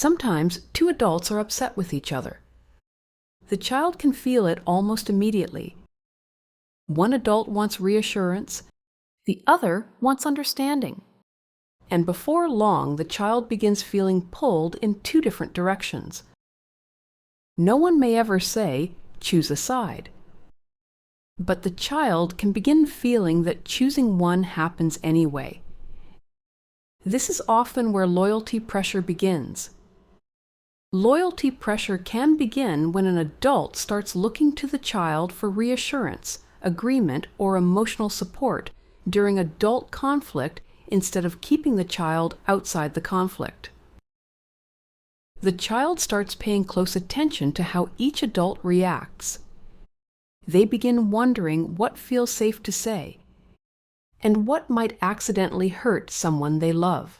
Sometimes two adults are upset with each other. The child can feel it almost immediately. One adult wants reassurance, the other wants understanding. And before long, the child begins feeling pulled in two different directions. No one may ever say, "Choose a side." But the child can begin feeling that choosing one happens anyway. This is often where loyalty pressure begins. Loyalty pressure can begin when an adult starts looking to the child for reassurance, agreement, or emotional support during adult conflict instead of keeping the child outside the conflict. The child starts paying close attention to how each adult reacts. They begin wondering what feels safe to say and what might accidentally hurt someone they love.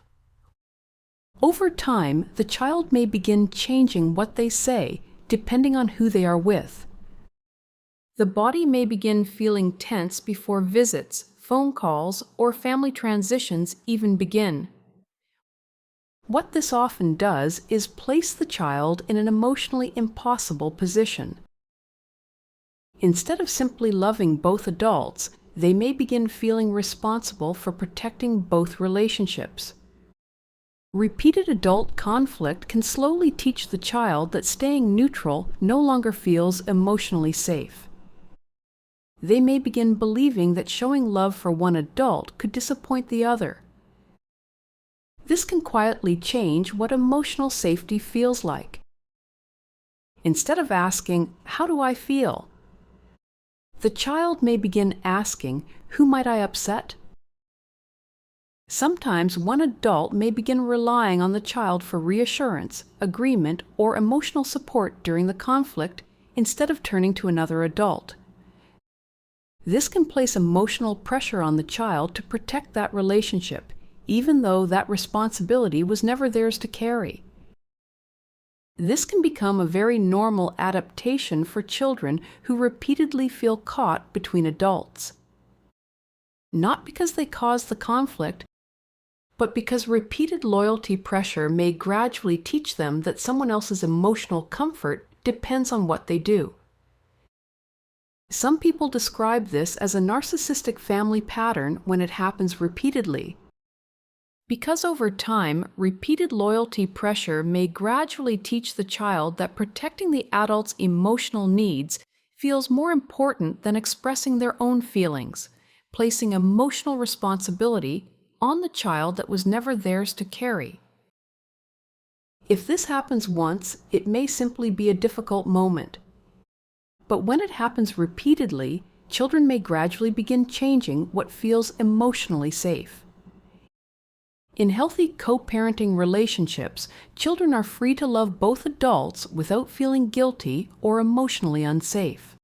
Over time, the child may begin changing what they say depending on who they are with. The body may begin feeling tense before visits, phone calls, or family transitions even begin. What this often does is place the child in an emotionally impossible position. Instead of simply loving both adults, they may begin feeling responsible for protecting both relationships. Repeated adult conflict can slowly teach the child that staying neutral no longer feels emotionally safe. They may begin believing that showing love for one adult could disappoint the other. This can quietly change what emotional safety feels like. Instead of asking, "How do I feel?" the child may begin asking, "Who might I upset?" Sometimes one adult may begin relying on the child for reassurance, agreement, or emotional support during the conflict instead of turning to another adult. This can place emotional pressure on the child to protect that relationship, even though that responsibility was never theirs to carry. This can become a very normal adaptation for children who repeatedly feel caught between adults. Not because they caused the conflict, but because repeated loyalty pressure may gradually teach them that someone else's emotional comfort depends on what they do. Some people describe this as a narcissistic family pattern when it happens repeatedly. Because over time, repeated loyalty pressure may gradually teach the child that protecting the adult's emotional needs feels more important than expressing their own feelings, placing emotional responsibility on the child that was never theirs to carry. If this happens once, it may simply be a difficult moment. But when it happens repeatedly, children may gradually begin changing what feels emotionally safe. In healthy co-parenting relationships, children are free to love both adults without feeling guilty or emotionally unsafe.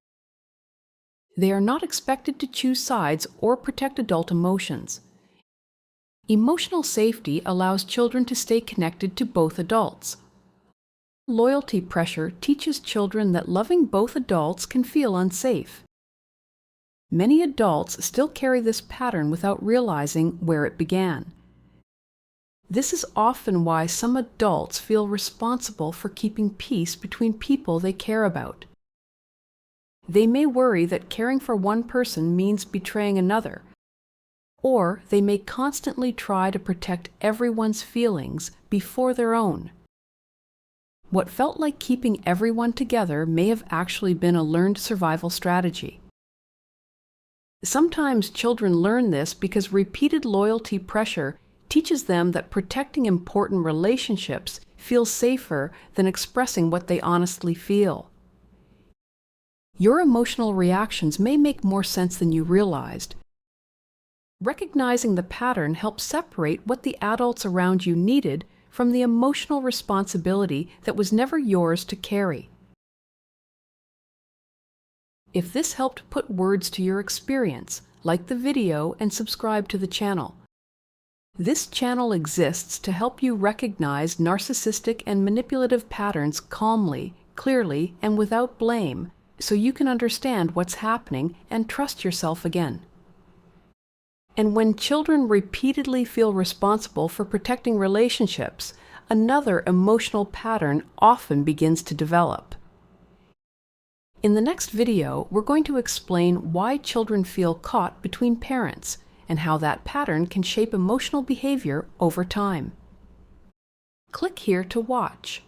They are not expected to choose sides or protect adult emotions. Emotional safety allows children to stay connected to both adults. Loyalty pressure teaches children that loving both adults can feel unsafe. Many adults still carry this pattern without realizing where it began. This is often why some adults feel responsible for keeping peace between people they care about. They may worry that caring for one person means betraying another, or they may constantly try to protect everyone's feelings before their own. What felt like keeping everyone together may have actually been a learned survival strategy. Sometimes children learn this because repeated loyalty pressure teaches them that protecting important relationships feels safer than expressing what they honestly feel. Your emotional reactions may make more sense than you realized. Recognizing the pattern helps separate what the adults around you needed from the emotional responsibility that was never yours to carry. If this helped put words to your experience, like the video and subscribe to the channel. This channel exists to help you recognize narcissistic and manipulative patterns calmly, clearly, and without blame, so you can understand what's happening and trust yourself again. And when children repeatedly feel responsible for protecting relationships, another emotional pattern often begins to develop. In the next video, we're going to explain why children feel caught between parents and how that pattern can shape emotional behavior over time. Click here to watch.